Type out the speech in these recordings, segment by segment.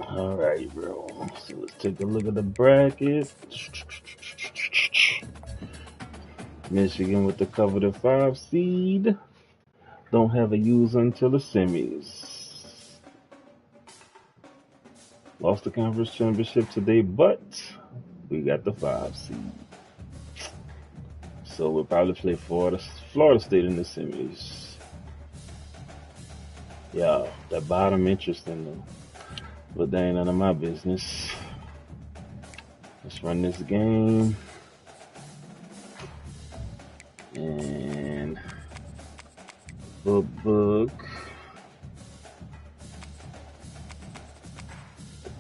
All right, bro. So let's take a look at the bracket. Michigan with the coveted 5 seed. Don't have a user until the semis. Lost the conference championship today, but we got the 5 seed. So we'll probably play Florida State in the semis. Yeah, that bottom interesting though. But that ain't none of my business. Let's run this game. And book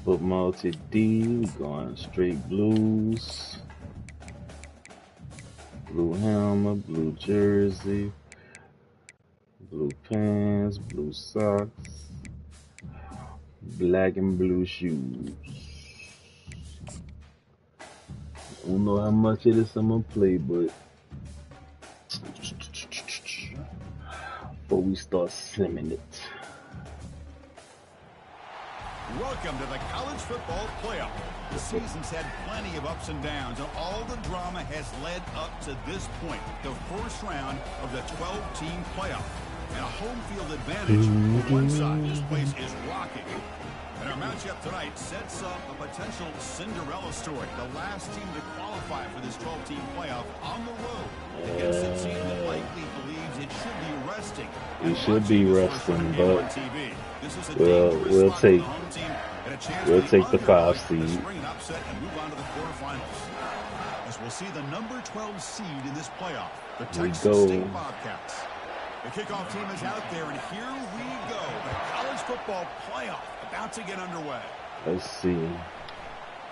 multi D, going straight blues. Blue helmet, blue jersey, blue pants, blue socks, black and blue shoes. I don't know how much it is I'm gonna play, but before we start simming it. Welcome to the college football playoff. The season's had plenty of ups and downs, and all the drama has led up to this point, the first round of the 12-team playoff. And a home field advantage for one side. This place is rocking. And our matchup tonight sets up a potential Cinderella story. The last team to qualify for this 12-team playoff on the road against a team that likely believes it should be resting. We should be resting, but we'll take the 5 seed. As we'll see the number 12 seed in this playoff, the Texas State Bobcats. The kickoff team is out there, and here we go. The college football playoff about to get underway. Let's see.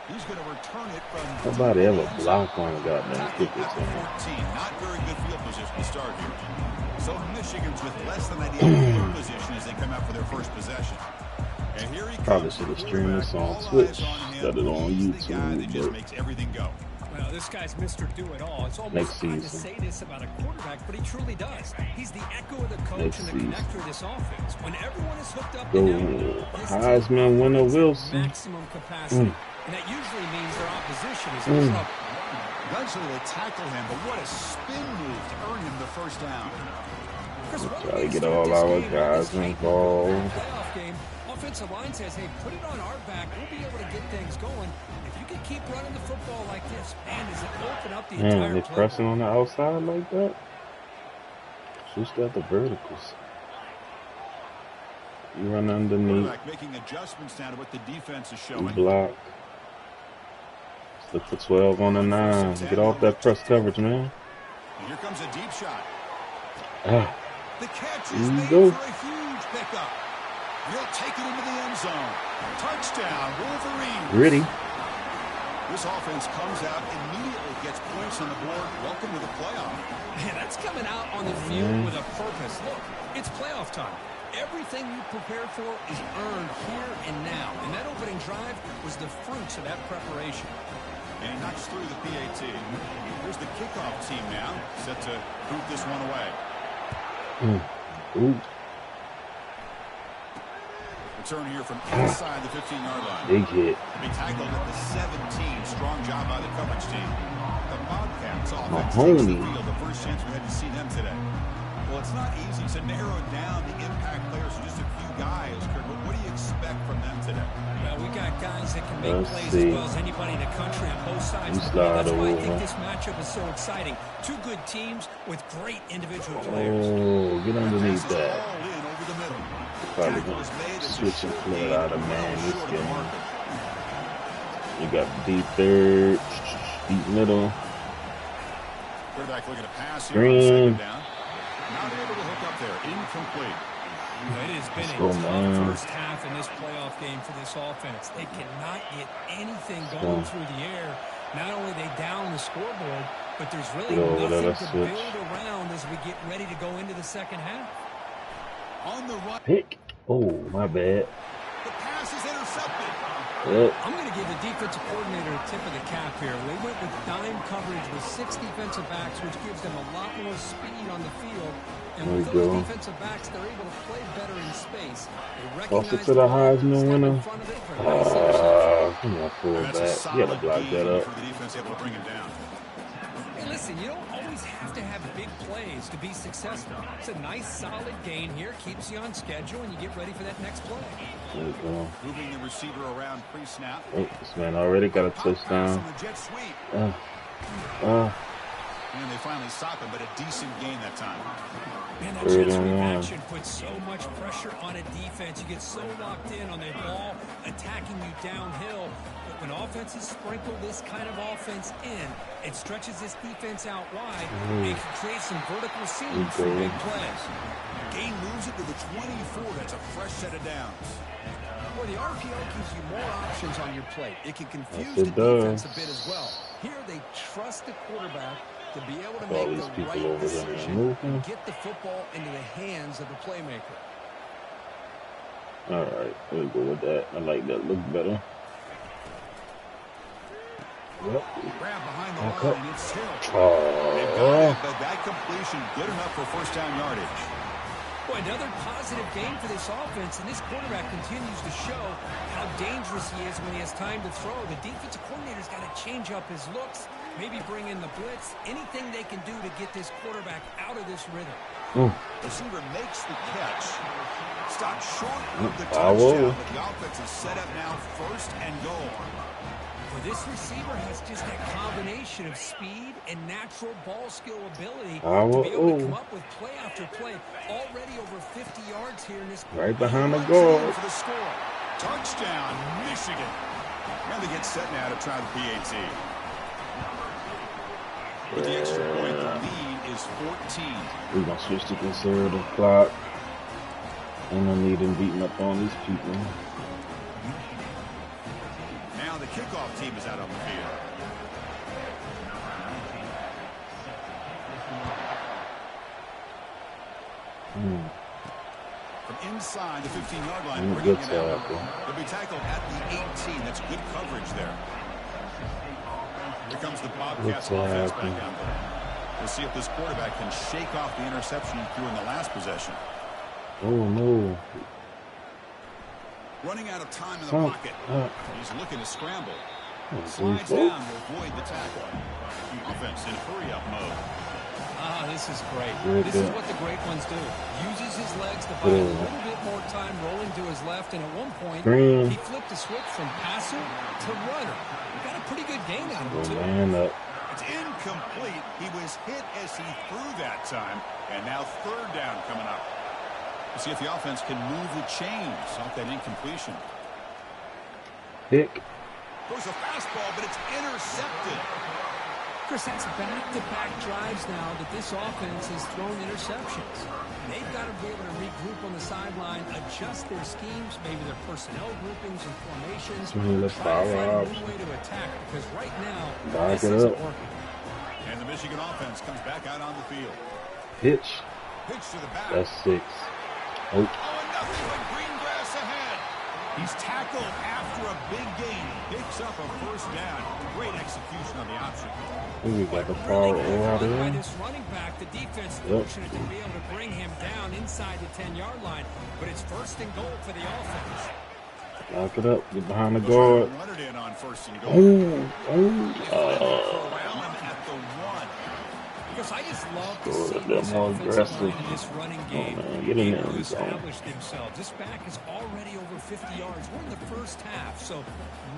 Who's going to return it from... Nobody ever block on the goddamn kicker team. 14. Not very good field position to start here. So Michigan's with less than ideal field position as they come out for their first possession. And here he probably should have streamed this on Twitch instead of on YouTube. That just makes everything go. Well, this guy's Mr. Do-It-all. It's almost hard to say this about a quarterback, but he truly does. He's the echo of the coach and the connector of this offense. When everyone is hooked up to him, Heisman winner Wilson. Maximum capacity. And that usually means their opposition is in trouble. Eventually they tackle him, but what a spin move to earn him the first down. Try to get all our guys involved. Playoff game, offensive line says, hey, put it on our back. We'll be able to get things going. If you can keep running the football like this, man, does it open up the entire they're pressing on the outside like that? Just got the verticals. You run underneath. Making adjustments now to what the defense is showing. You block. Look for 12 on the 9. Get off that press coverage, man. Here comes a deep shot. The catch there is you made go. for a huge pickup. He'll take it into the end zone. Touchdown, Wolverine. Ready. This offense comes out immediately, gets points on the board. Welcome to the playoff. Man, that's coming out on the field with a purpose. Look, it's playoff time. Everything you prepared for is earned here and now. And that opening drive was the fruits of that preparation. And he knocks through the PAT. Here's the kickoff team now, set to boot this one away. Return here from inside the 15-yard line. Big hit. To be tackled at the 17. Strong job by the coverage team. The Bobcats offense takes the field. The first chance we had to see them today. Well, it's not easy to narrow down the impact players to just a few guys, Kurt. But what do you expect from them today? Well, we got guys that can make plays as well as anybody in the country on both sides. That's why I think this matchup is so exciting. Two good teams with great individual players. Oh, get underneath that. All in over the middle. Probably going to switch and play it out of man this game. You got deep third, deep middle. Quarterback looking to pass here Green. on second down. Not able to hook up there. Incomplete. It has been a tough first half in this playoff game for this offense. They cannot get anything going through the air. Not only are they down the scoreboard, but there's really nothing to build around as we get ready to go into the second half. On the right. Pick. Oh, my bad. The pass is intercepted. I'm going to give the defensive coordinator a tip of the cap here. They went with dime coverage with 6 defensive backs, which gives them a lot more speed on the field. And with those defensive backs, they're able to play better in space. They recognize to the Heisman winner. Come on, fullback. You gotta block that up. For the defense able to bring him down. Hey, listen, you don't always have to have big plays to be successful. It's a nice, solid gain here. Keeps you on schedule, and you get ready for that next play. There you go. Moving the receiver around pre-snap. Oh, this man already got a touchdown. And they finally stop him, but a decent gain that time. Man, that jet sweep action puts so much pressure on a defense. You get so locked in on the ball attacking you downhill. But when offenses sprinkle this kind of offense in, it stretches this defense out wide. It can create some vertical seams for big plays. Gain moves it to the 24. That's a fresh set of downs. Well, the RPO gives you more options on your plate. It can confuse the defense a bit as well. Here they trust the quarterback to be able to make the right decision and get the football into the hands of the playmaker. All right, we'll go with that. I like that. Look better. Yep. Grab behind the line. It's Hill. They've got it, but that completion good enough for first down yardage. Boy, another positive game for this offense, and this quarterback continues to show how dangerous he is when he has time to throw. The defensive coordinator's got to change up his looks, maybe bring in the blitz, anything they can do to get this quarterback out of this rhythm. Receiver makes the catch. Stopped short of the touchdown, but the offense is set up now first and goal. Well, this receiver has just that combination of speed and natural ball skill ability to be able to come up with play after play. Already over 50 yards here in this. Right behind the goal. For the score. Touchdown, Michigan. And they get set now to try the PAT. With the extra point, the lead is 14. We're going to switch to conservative clock. And I need him beating up on these people. Now the kickoff team is out on the field. From inside the 15-yard line, bringing it out. They'll be tackled at the 18. That's good coverage there. Here comes the Bobcats offense back out there. We'll see if this quarterback can shake off the interception he threw in the last possession. Oh, no. Running out of time in the pocket. He's looking to scramble. Slides down to avoid the tackle. Offense in hurry-up mode. This is great. This is what the great ones do. Uses his legs to buy a little bit more time rolling to his left, and at one point, he flipped the switch from passer to runner. Got a pretty good gain out of it, too. It's incomplete. He was hit as he threw that time, and now third down coming up. We'll see if the offense can move the chains off that incompletion. Hick. Goes a fastball, but it's intercepted. Chris, that's back-to-back drives now that this offense has thrown interceptions. They've got to be able to regroup on the sideline, adjust their schemes, maybe their personnel groupings and formations. Try to find a new way to attack, because right now, this isn't working. And the Michigan offense comes back out on the field. Pitch. Pitch to the back. That's 6. Oh, nothing but green grass ahead. He's tackled after a big gain. Picks up a first down. Great execution on the option. We got the power over there. By this running back, the defense fortunate to be able to bring him down inside the 10-yard line, but it's first and goal for the offense. Lock it up. Get behind the guard. Run it in on first and goal. Because I just love to see this offensive line in this running game establish themselves. This back is already over 50 yards. We're in the first half, so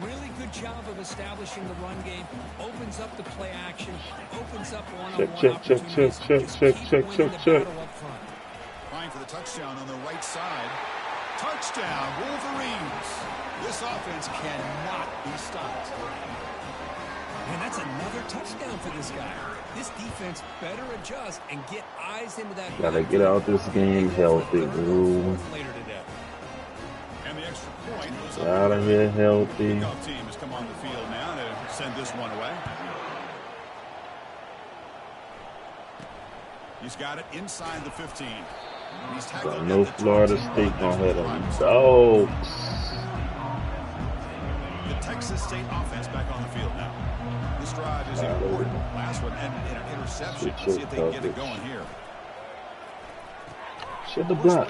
really good job of establishing the run game. Opens up the play action, opens up one-on-one opportunities. Check. Trying for the touchdown on the right side. Touchdown, Wolverines. This offense cannot be stopped. And that's another touchdown for this guy. This defense better adjust and get eyes into that. Gotta get out this game healthy, bro. Later today. And the extra point was out of here healthy. The team has come on the field now to send this one away. He's got it inside the 15. He's tackled. No Florida State gonna hit him. Dogs. The Texas State offense back on the field now. This drive is important. Last one ended in an interception. Let's see if they can get it going here. Should the block.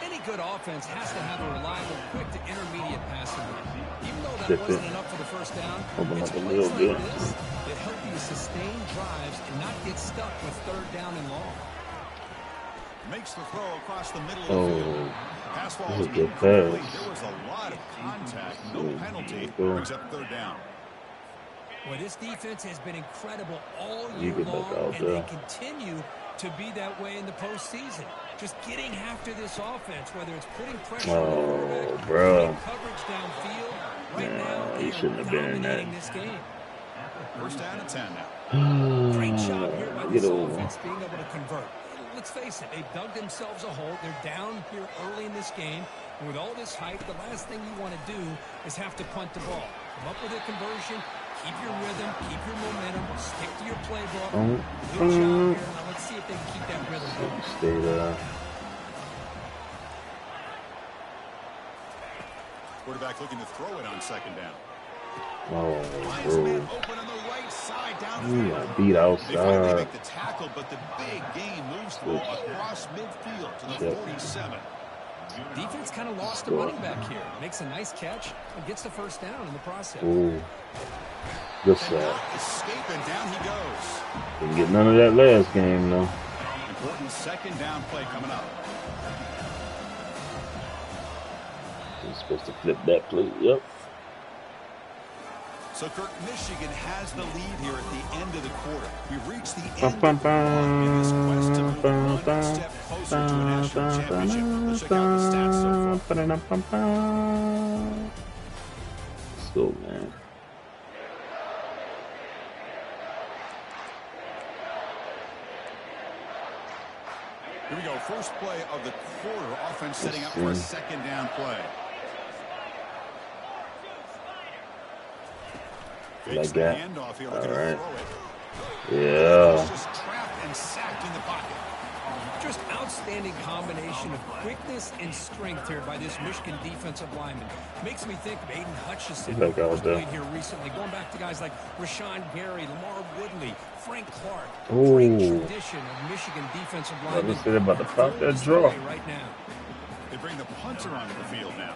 And he good offense has to have a reliable, quick to intermediate passing game. Even though that wasn't enough for the first down, it's plays like this that help you sustain drives and not get stuck with third down and long. Makes the throw across the middle of the field. Pass ball is incomplete. There was a lot of contact, no penalty, except third down. Well, this defense has been incredible all year long, and they continue to be that way in the postseason. Just getting after this offense, whether it's putting pressure on the quarterback, putting coverage downfield. Right now, they are dominating this game. First down and 10 now. Great job here by this offense being able to convert. Let's face it, they've dug themselves a hole. They're down here early in this game. And with all this hype, the last thing you want to do is have to punt the ball. Come up with a conversion, keep your rhythm, keep your momentum, stick to your playbook. Good job here. Now let's see if they can keep that rhythm going. Stay there. Quarterback looking to throw it on second down. Oh, bro. Open on the right side, beat outside. They finally make the tackle, but the big game moves the ball across midfield to the 47. Defense kind of lost a running back here. Makes a nice catch and gets the first down in the process. Ooh. Good shot. Escaping, down he goes. Didn't get none of that last game, though. Important second down play coming up. You're supposed to flip that play. Yep. So, Kirk, Michigan has the lead here at the end of the quarter. We've reached the end of the quarter in this quest to move one step closer to a national championship. Let's check out the stats so far. Let's go, man. Here we go. First play of the quarter. Offense setting up for a second down play. Like that. All right. Yeah. Just trapped and sacked in the pocket. Just outstanding combination of quickness and strength here by this Michigan defensive lineman. Makes me think of Aiden Hutchinson, who played here recently. Going back to guys like Rashawn Gary, Lamar Woodley, Frank Clark. Great tradition of Michigan defensive linemen. They're about to pop that draw right now. They bring the punter onto the field now.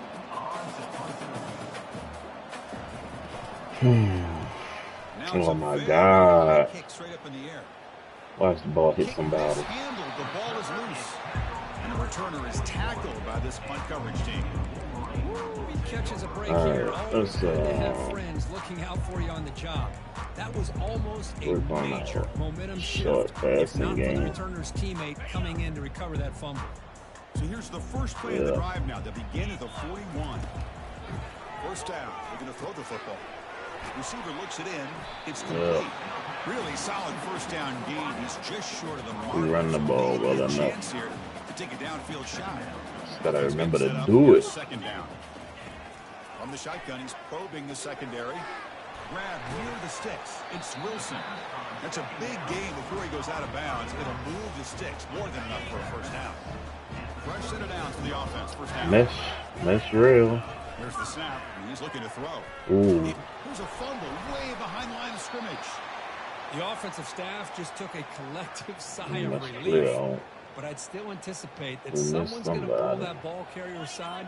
Oh my God. Watch the ball hit somebody. The ball is loose. And the returner is tackled by this punt coverage team. He catches a break here. Always good to have friends looking out for you on the job. That was almost a major momentum shift. If not for the returner's teammate coming in to recover that fumble. So here's the first play of the drive now. They begin at the 41. First down. They're going to throw the football. Receiver looks it in. It's complete. Really solid first down gain. He's just short of the mark. We run the ball well enough. Here to take a downfield shot. Just gotta remember to do it. Second down. From the shotgun, he's probing the secondary. Grab near the sticks. It's Wilson. That's a big gain before he goes out of bounds. It'll move the sticks. More than enough for a first down. Fresh set of downs for the offense. First down. Mesh real. There's the snap, and he's looking to throw. Ooh. There's a fumble way behind the line of scrimmage. The offensive staff just took a collective sigh of relief. But I'd still anticipate that someone's going to pull that ball carrier aside,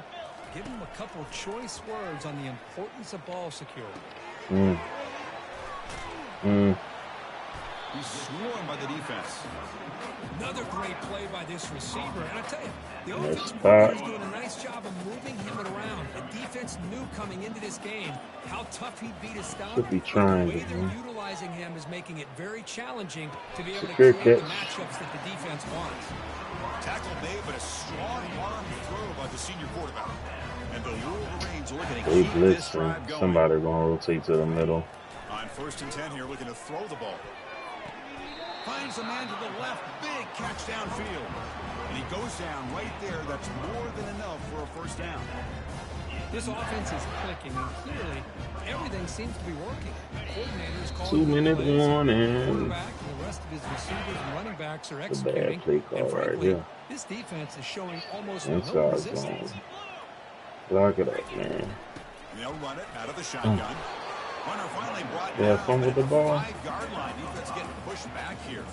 give him a couple choice words on the importance of ball security. He's swarmed by the defense. Another great play by this receiver. And I tell you, the offensive player is doing a nice job of moving him around. The defense knew coming into this game how tough he'd be to stop. Should be trying. The way they're utilizing him is making it very challenging to be able to create the matchups that the defense wants. Tackle made, but a strong arm throw by the senior quarterback. And the Wolverines are looking to keep this drive going. Somebody gonna rotate to the middle. On 1st and 10 here, looking to throw the ball. Finds a man to the left. Big catch downfield. And he goes down right there. That's more than enough for a first down. This offense is clicking, and clearly everything seems to be working. Coordinators call 2-minute warning. Quarterback and the rest of his receivers and running backs are executing. And frankly, this defense is showing almost no resistance. Lock it up, man. They'll run it out of the shotgun. Runner finally brought They down, have fun but with the at ball. 5-yard line, defense getting pushed back here.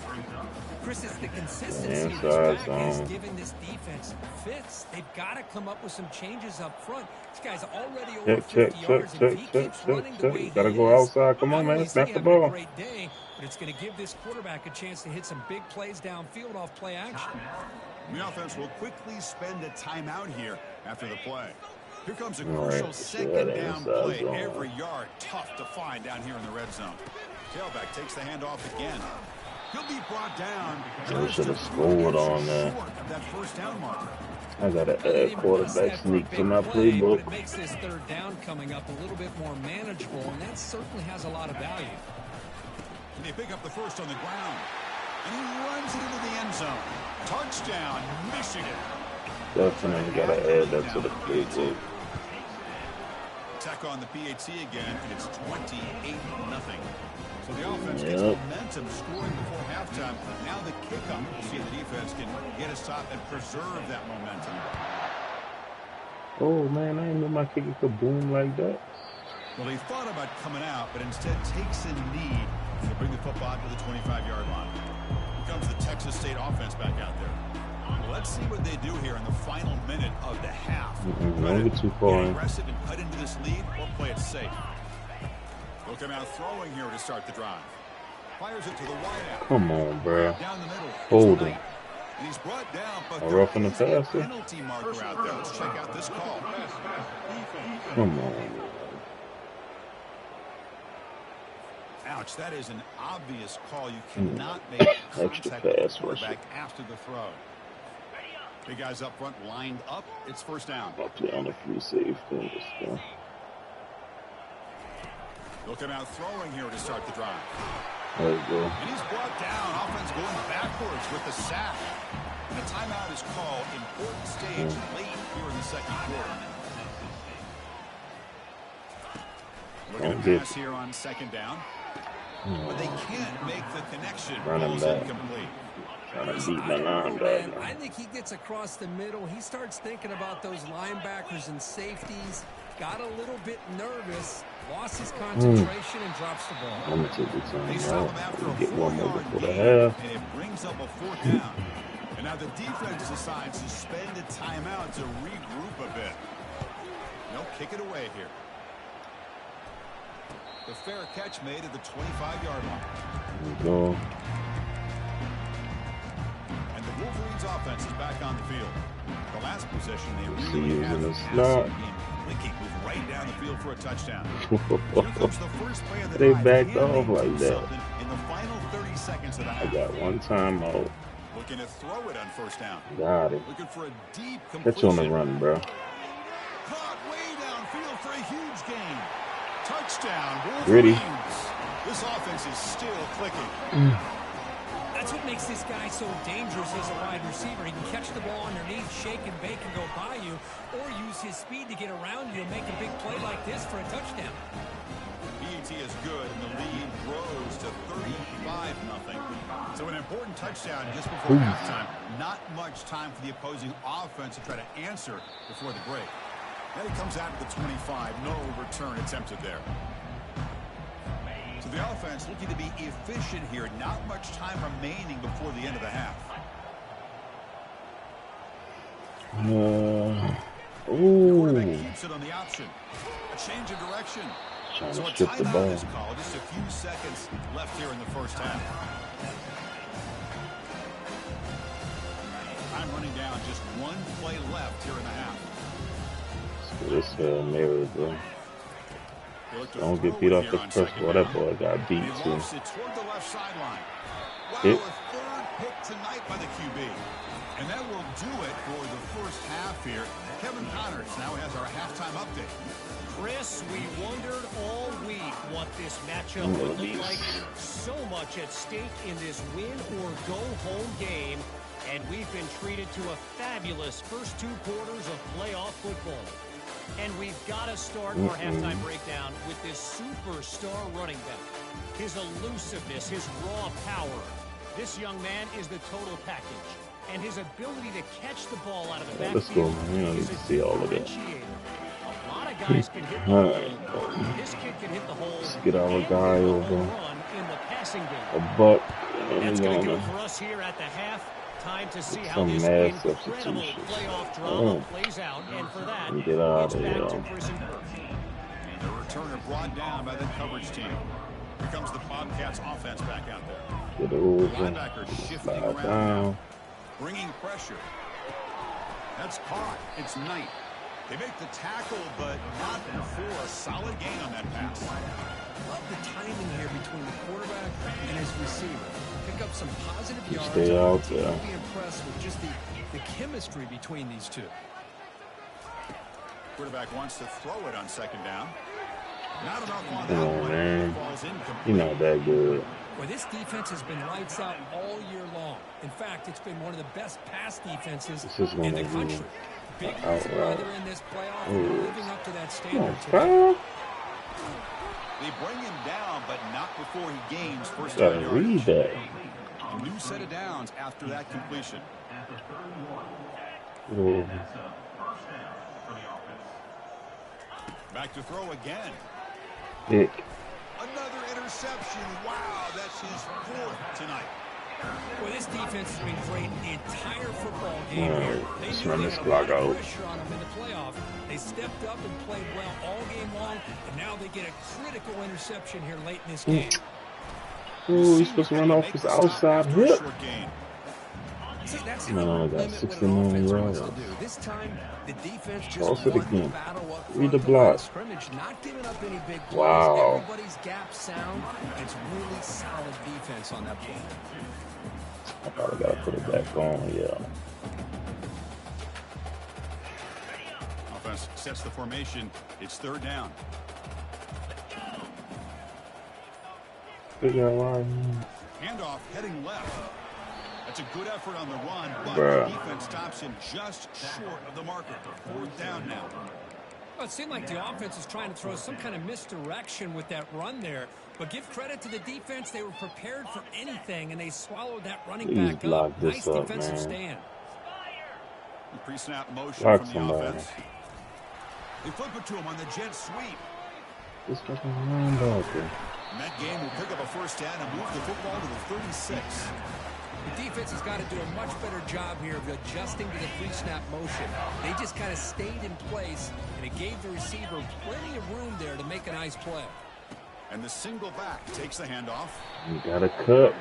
Chris, it's the consistency of this back has given this defense fits. They've got to come up with some changes up front. This guy's already over 50 yards, and if he keeps running the way he Gotta go is, outside. Come on, not only man. is he Snap the having a ball. great day, but it's going to give this quarterback a chance to hit some big plays downfield off play action. The offense will quickly spend a timeout here after the play. Here comes a crucial second down play. Every yard tough to find down here in the red zone. Tailback takes the handoff again. He'll be brought down. I should have scored on that. That first down marker. I gotta add quarterback sneak to my playbook. It makes this third down coming up a little bit more manageable, and that certainly has a lot of value. And they pick up the first on the ground. And he runs it into the end zone. Touchdown, Michigan. Definitely gotta add that to the playbook. Attack on the PAT again, and it's 28-0. So the offense gets momentum scoring before halftime. Now the kickoff. We'll see if the defense can get a stop and preserve that momentum. Oh, man, I didn't know my kicker could boom like that. Well, he thought about coming out, but instead takes a knee to bring the football to the 25-yard line. Here comes the Texas State offense back out there. Well, let's see what they do here in the final minute of the half. Don't get too far. Get aggressive and cut into this lead, or play it safe. They'll come out throwing here to start the drive. Fires it to the wide out. Come on, bro. Down the middle. Hold him. And he's brought down, but roughing the passer. Penalty marker out there. Let's check out this call. Come on. Ouch, that is an obvious call. You cannot make contact with the quarterback after the throw. Big guys up front lined up. It's first down. I'll play on the free safety. They'll come out throwing here to start the drive. There you go. And he's brought down. Offense going backwards with the sack. And a timeout is called. Important stage late here in the second quarter. Looking to pass here on second down. But they can't make the connection. Ball's incomplete. Trying to beat my linebacker. I think he gets across the middle. He starts thinking about those linebackers and safeties. Got a little bit nervous. Lost his concentration and drops the ball. I'm going to take the time They stop him out. after a Get one more 4-yard before the gain, half. and it brings up a fourth down. And now the defense decides to spend a timeout to regroup a bit. They'll kick it away here. The fair catch made at the 25-yard line. There we go. And the Wolverines offense is back on the field. The last possession they See really you had in the the slot. Clicking was right down the field for a touchdown. Here comes the first play of the They drive. backed Can they off do like that. something in the final 30 seconds of the I half? got one time out. Looking to throw it on first down. Got it. Looking for a deep completion. Catch on the run, bro. Caught way downfield for a huge gain. Touchdown, Ready. Wolverines. This offense is still clicking. That's what makes this guy so dangerous as a wide receiver. He can catch the ball underneath, shake and bake and go by you, or use his speed to get around you and make a big play like this for a touchdown. PAT is good, and the lead grows to 35-0. So an important touchdown just before halftime. Not much time for the opposing offense to try to answer before the break. Then he comes out to the 25. No return attempted there. So the offense looking to be efficient here. Not much time remaining before the end of the half. Ooh. Keeps it on the option. A change of direction. Trying So to a strip the timeout ball. is called. Just a few seconds left here in the first half. Time running down. Just one play left here in the half. This Mary, bro. Don't get beat off the first ball. That boy got beat He too. lost it toward the left sideline. Wow, Hit. a third pick tonight by the QB. And that will do it for the first half here. Kevin Connors now has our halftime update. Chris, we wondered all week what this matchup would be like. So much at stake in this win-or-go-home game. And we've been treated to a fabulous first two quarters of playoff football. And we've got to start our halftime breakdown with this superstar running back. His elusiveness, his raw power. This young man is the total package. And his ability to catch the ball out of the backfield Let's go, man. We don't need to see all of that. A lot of guys can hit the hole, this kid can hit the hole. Let's get our guy over In the passing game. a buck. That's And going to we're do it gonna for us here at the half. Time to see how some this mad incredible substitutions. playoff drama plays out. And for that, Get out it's of back here. to prison perch. The returner brought down by the coverage team. Here comes the Bobcats offense back out there. Get over. Linebacker shifting Slide around, down. bringing pressure. That's caught. It's Knight. They make the tackle, but not before a solid gain on that pass. Love the timing here between the quarterback and his receiver. Pick up some positive yards. Stay out there. Be impressed with just the chemistry between these two. Quarterback wants to throw it on second down. Not enough on Come that on, one. man. Falls incomplete. You're not that good. Well, this defense has been lights out all year long. In fact, it's been one of the best pass defenses This is in gonna the be country. Big reason why they're in this playoff and living up to that standard today. Foul. They bring him down, but not before he gains first Gotta down read yardage. that. A new set of downs after that completion. Oh. Back to throw again. Dick. Another interception. Wow, that's his fourth tonight. Well, this defense has been great the entire football game All here. right, They let's knew run they this had a lot clock of out. pressure on them in the playoff. They stepped up and played well all game long, and now they get a critical interception here late in this game. Ooh, he's supposed to run off his outside hip. Short gain. See, that's No, how I you got limit what an 69 offense wants to yards. do. This time, the defense just Toss it won the again. battle up Read front the of the line block. of scrimmage, not giving up any big plays. Wow. Everybody's gap sound. It's really solid defense on that play. I probably gotta put it back on, yeah. Offense sets the formation. It's third down. Figure out why. Handoff heading left. That's a good effort on the run, but Bruh. the defense stops him just short of the marker. Fourth down now. Well, it seemed like the offense was trying to throw some kind of misdirection with that run there. But give credit to the defense. They were prepared for anything, and they swallowed that running Please back block up. this Nice up, defensive man. stand. Pre-snap motion Block from the somebody. offense. They flip it to him on the jet sweep. This fucking linebacker. And that game will pick up a first down and move the football to the 36. The defense has got to do a much better job here of adjusting to the pre-snap motion. They just kind of stayed in place, and it gave the receiver plenty of room there to make a nice play. And the single back takes the handoff. You gotta cut.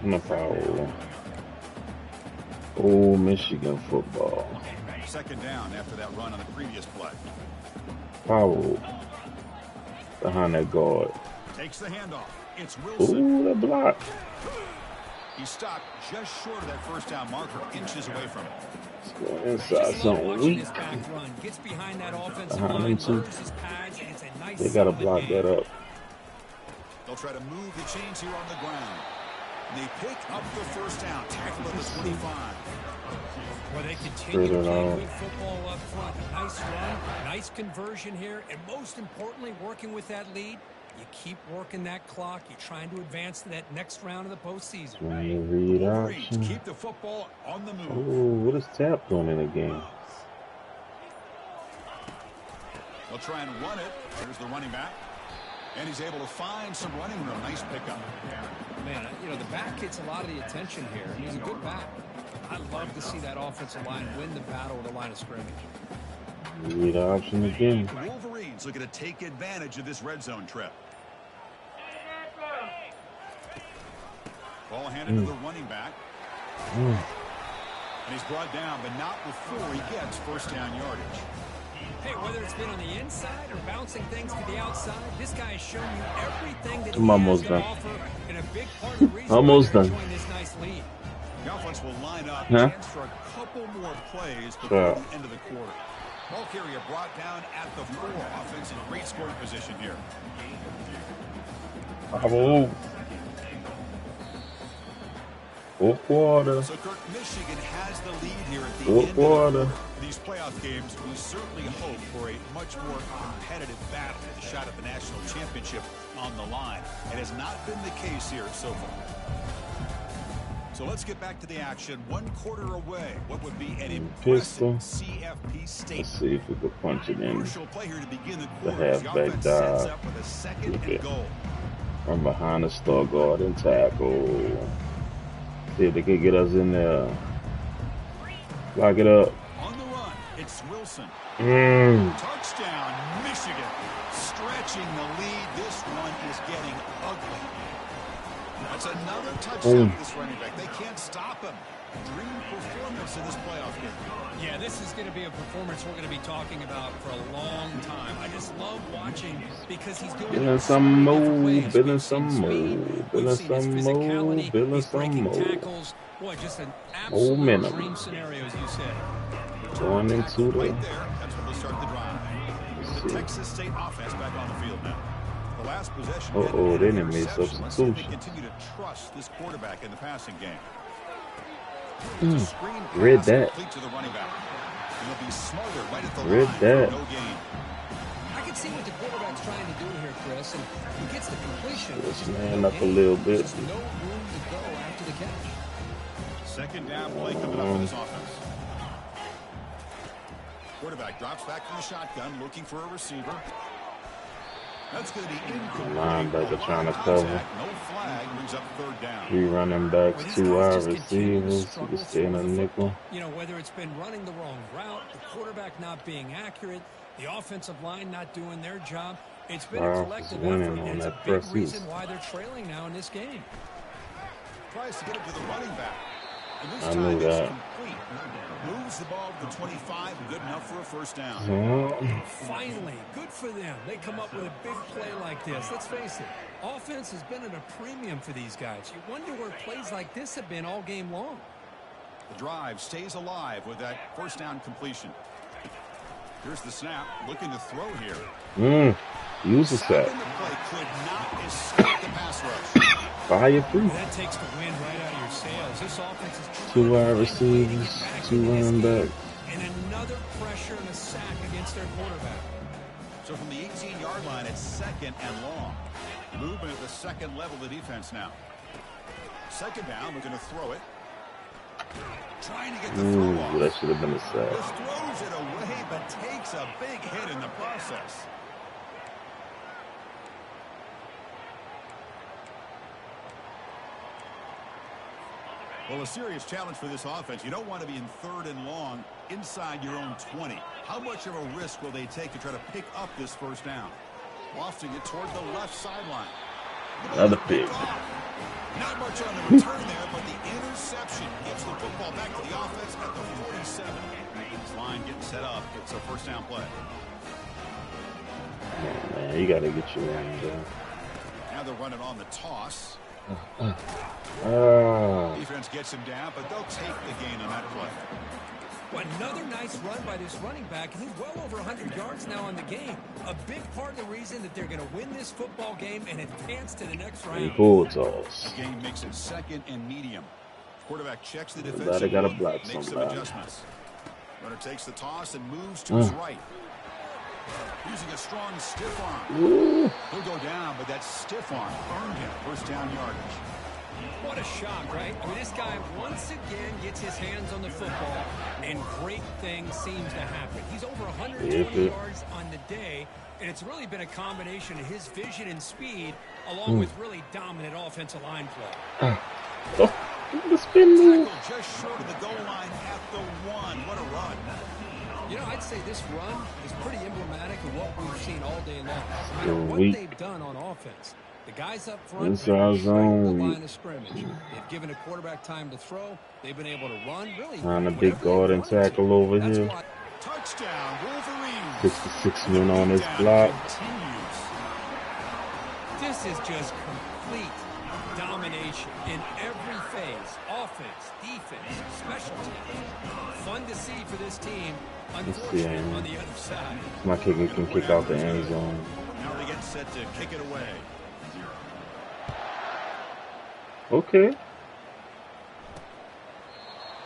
No foul. Oh, Michigan football. Second down after that run on the previous play. Foul. Behind that guard. Takes the handoff. It's Wilson. Ooh, that block. He stopped just short of that first down marker, inches away from it. Let's go inside Just love something watching weak. this back run. Gets behind that offensive Behind line, them too. lowers his pads, and it's a nice They gotta solid block gain. that up. They'll try to move the chains here on the ground. They pick up the first down, tackle at the 25. Well, they continue to Straight it play out. good football up front. Nice run, nice conversion here, and most importantly, working with that lead, you keep working that clock. You're trying to advance to that next round of the postseason. Trying to read Wolverines option. keep the football on the move. Ooh, what is Tap doing in the game? They'll try and run it. Here's the running back. And he's able to find some running room. Nice pickup. Man, you know, the back gets a lot of the attention here, and he's a good back. I love to see that offensive line win the battle with the line of scrimmage. Read option again. The Wolverines looking to take advantage of this red zone trip. Ball handed to the running back. And he's brought down, but not before he gets first down yardage. Hey, whether it's been on the inside or bouncing things to the outside, this guy has shown you everything that he I'm almost has to done. offer, and a big part of the reason Almost why they're done. enjoying this nice lead. The offense will line up, Huh? chance for a couple more plays before the end of the quarter. Ball carrier brought down at the 4. Offense in great scoring position here. Oh. Fourth quarter. So, Kirk, Michigan has the lead here at the Fourth end quarter. of these playoff games. We certainly hope for a much more competitive battle, a shot at the national championship on the line. It has not been the case here so far. So let's get back to the action. 1 quarter away. What would be an impressive CFP statement? Let's see if we could punch it in. Crucial play here to begin the The quarter. halfback dive. Up with a second and goal. From behind the star guard and tackle. See if they can get us in there. Lock it up. On the run, it's Wilson. Touchdown, Michigan. Stretching the lead. This one is getting ugly. That's another touchdown for this running back. They can't stop him. Dream performance in this playoff game. Yeah, this is going to be a performance we're going to be talking about for a long time. I just love watching because he's doing building some move, building some move, building some move, building some move. Tackles. Boy, just an absolute dream scenario, as you said. Going into the... Right there. That's when they'll start the drive. The Texas State offense back on the field now. The last possession. They didn't make substitution. They continue to trust this quarterback in the passing game. Read that. To the running back. And they'll be smarter right at the Read line. that. No gain. I can see what the quarterback's trying to do here, Chris, and he gets the completion. Let's man up a little bit. There's no room to go after the catch. Second down play coming up for this offense. Quarterback drops back from the shotgun, looking for a receiver. That's going to be incomplete. Linebacker trying to cover. No flag, brings up third down. 3 running backs, 2 wide receivers. You can stay in a nickel. You know, whether it's been running the wrong route, the quarterback not being accurate, the offensive line not doing their job, it's been a collective effort, and it's a big reason why they're trailing now in this game. Tries to get it to the running back. And this I knew that. Complete. Moves the ball to the 25, good enough for a first down. Finally, good for them. They come up with a big play like this. Let's face it, offense has been at a premium for these guys. You wonder where plays like this have been all game long. The drive stays alive with that first down completion. Here's the snap, looking to throw here. Use the sack. The play could not escape the pass rush. Fire through. That takes the wind right out of your sails. This offense is 2 wide receivers, 2 running backs. And another pressure and a sack against their quarterback. So from the 18-yard line, it's second and long. Movement at the second level of the defense now. Second down, we're going to throw it. Trying to get the throw off. That should have been a sack. Just throws it away, but takes a big hit in the process. Well, a serious challenge for this offense. You don't want to be in third and long inside your own 20. How much of a risk will they take to try to pick up this first down? Lofting it toward the left sideline. Another pick. Not much on the return there, but the interception gets the football back to the offense at the 47. This line getting set up. It's a first down play. Oh, man, you got to get your line down. Now they're running on the toss. Defense gets him down, but they'll take the gain on that play. Well, another nice run by this running back, and he's well over 100 yards now in the game. A big part of the reason that they're going to win this football game and advance to the next round. Bulldogs. The game makes it second and medium. Quarterback checks the defense. They got to block makes some somebody. adjustments. Runner takes the toss and moves to his right. Using a strong stiff arm. Ooh. He'll go down, but that stiff arm earned him first down yardage. What a shock, right? I mean, this guy once again gets his hands on the football, and great things seem to happen. He's over 120 yards on the day, and it's really been a combination of his vision and speed, along with really dominant offensive line play. The spin move. Just short of the goal line at the 1. What a run. You know, I'd say this run is pretty emblematic of what we've seen all day long. No matter what they've done on offense. The guys up front inside zone. The line of scrimmage. They've given a quarterback time to throw. They've been able to run. Really, on a big guard and tackle over here. Touchdown, Wolverine. 66 men on this block. This is just complete domination in every phase. Offense, defense, special teams. Fun to see for this team. Unfortunately, on the other side. My kicker can kick out the end zone. Now they get set to kick it away. Okay.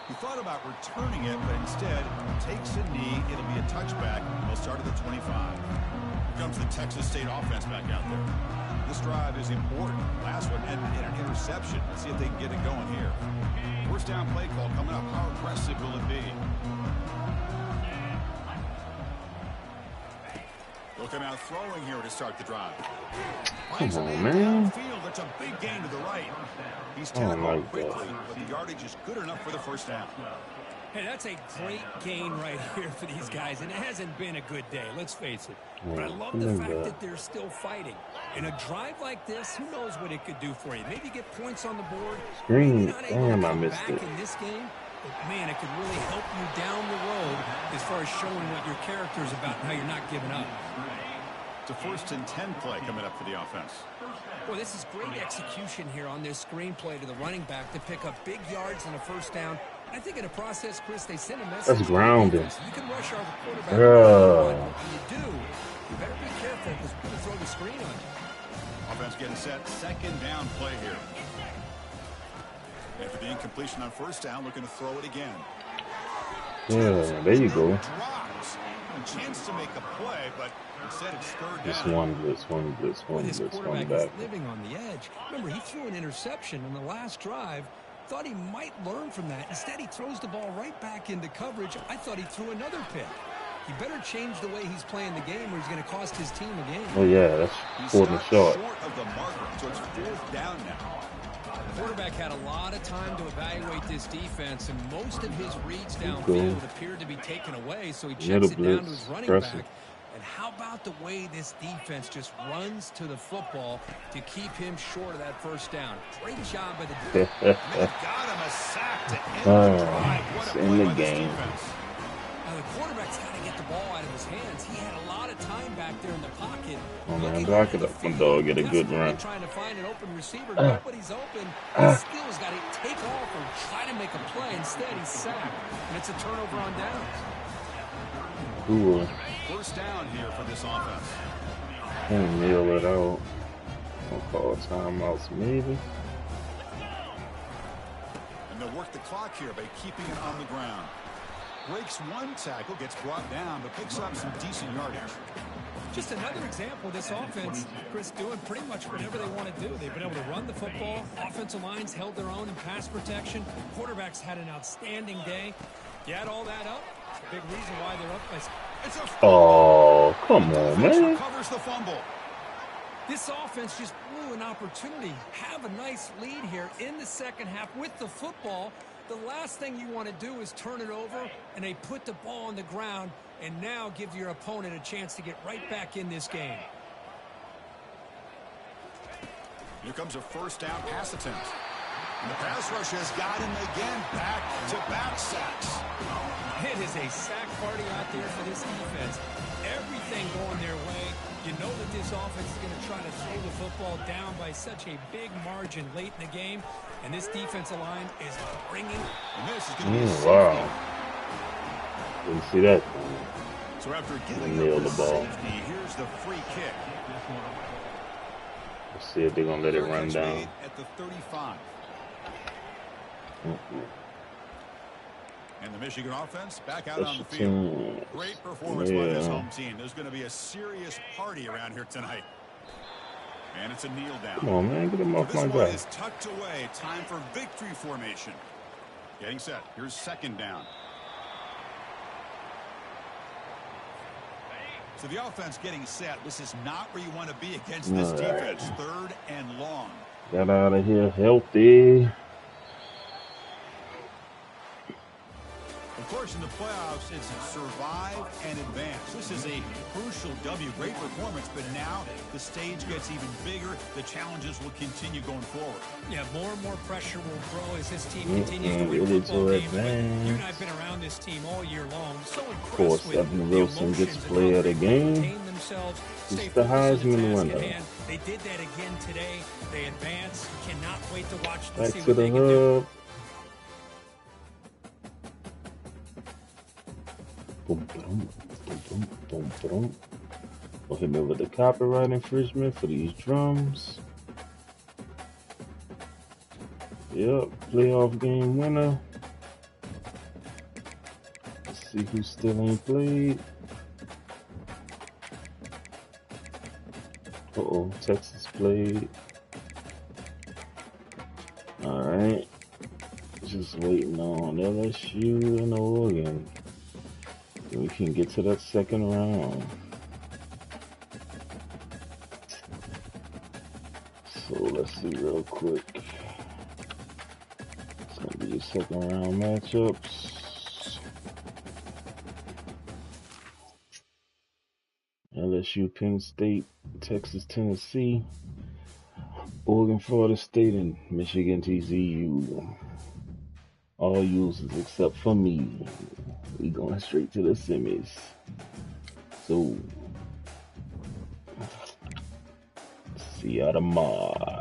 He thought about returning it, but instead takes a knee. It'll be a touchback. They'll start at the 25. Here comes the Texas State offense back out there. This drive is important. Last one ended in an interception. Let's see if they can get it going here. First down play call coming up. How aggressive will it be? Looking out throwing here to start the drive. Come on, man. Downfield. That's a big gain to the right. He's tackled quickly, but the yardage is good enough for the first down. Hey, that's a great gain right here for these guys, and it hasn't been a good day, let's face it. But I love the fact that they're still fighting. In a drive like this, who knows what it could do for you? Maybe get points on the board. Screen. Damn, I missed it. In this game, but man, it could really help you down the road as far as showing what your character is about and how you're not giving up. It's a 1st and 10 play coming up for the offense. Well, this is great execution here on this screenplay to the running back to pick up big yards and a first down. I think in the process, Chris, they send a message. That's grounded. You can rush our quarterback. When you do, you better be careful because we're going to throw the screen on you. Offense getting set. 2nd down play here. After the incompletion on first down, looking to throw it again. Yeah, there you go. Drops. A chance to make a play, but instead it's 3rd This down. one blitz, one blitz, one This blitz, one quarterback back. is living on the edge. Remember, he threw an interception on the last drive. Thought he might learn from that. Instead, he throws the ball right back into coverage. I thought he threw another pick. He better change the way he's playing the game or he's going to cost his team a game. Oh, yeah, that's 4th and short. Short of the marker, so it's 4th down now. The quarterback had a lot of time to evaluate this defense, and most of his reads downfield appeared to be taken away, so he checks it down to his running back. And how about the way this defense just runs to the football to keep him short of that first down? Great job by the defense. They got him a sack to end the drive. What a play by this defense. Now the quarterback's got to get the ball out of his hands. He had a lot of time back there in the pocket. Oh, man, block it up. My dog get a good run. Trying to find an open receiver. Nobody's open. He still's got to take off or try to make a play. Instead, he's sacked. And it's a turnover on downs. Cool. First down here for this offense. Can't nail it out. I'll call timeouts maybe. And they'll work the clock here by keeping it on the ground. Breaks one tackle, gets brought down, but picks up some decent yardage. Just another example of this offense, Chris, doing pretty much whatever they want to do. They've been able to run the football. Offensive lines held their own in pass protection. Quarterbacks had an outstanding day. You add all that up, it's a big reason why they're up by... Oh, come on, man. Covers the fumble. This offense just blew an opportunity. Have a nice lead here in the second half with the football. The last thing you want to do is turn it over, and they put the ball on the ground and now give your opponent a chance to get right back in this game. Here comes a first down pass attempt. And the pass rush has got him again. Back-to-back sacks. It is a sack party out there for this defense. Everything going their way. You know that this offense is going to try to throw the football down by such a big margin late in the game. And this defensive line is bringing. And this is going to be wow. Didn't see that. So after giving Nailed up the ball. safety, here's the free kick. Let's see if they're going to let it run down. At the 35. And the Michigan offense back out on the field. Great performance by this home team. There's going to be a serious party around here tonight. And it's a kneel down. Come on, man. Get him off my This one back. is tucked away. Time for victory formation. Getting set. Here's second down. So the offense getting set. This is not where you want to be against this defense. 3rd and long. Got out of here healthy. Of course, in the playoffs, it's survive and advance. This is a crucial W. Great performance, but now the stage gets even bigger. The challenges will continue going forward. Yeah, more and more pressure will grow as this team continues to win football games. You and I have been around this team all year long. So impressed with Evan Wilson gets player of the game. He's the Heisman winner. They did that again today. They advance. Cannot wait to watch them Back see to what the they can do. hub. Boom, boom, boom, boom, boom. We'll hit me with the copyright infringement for these drums. Yep, playoff game winner. Let's see who still ain't played. Uh-oh, Texas played. Alright. Just waiting on LSU and Oregon. We can get to that second round. So let's see real quick. It's gonna be your second round matchups. LSU, Penn State, Texas, Tennessee, Oregon, Florida State, and Michigan, TCU. All users except for me. We going straight to the semis. So, see y'all tomorrow.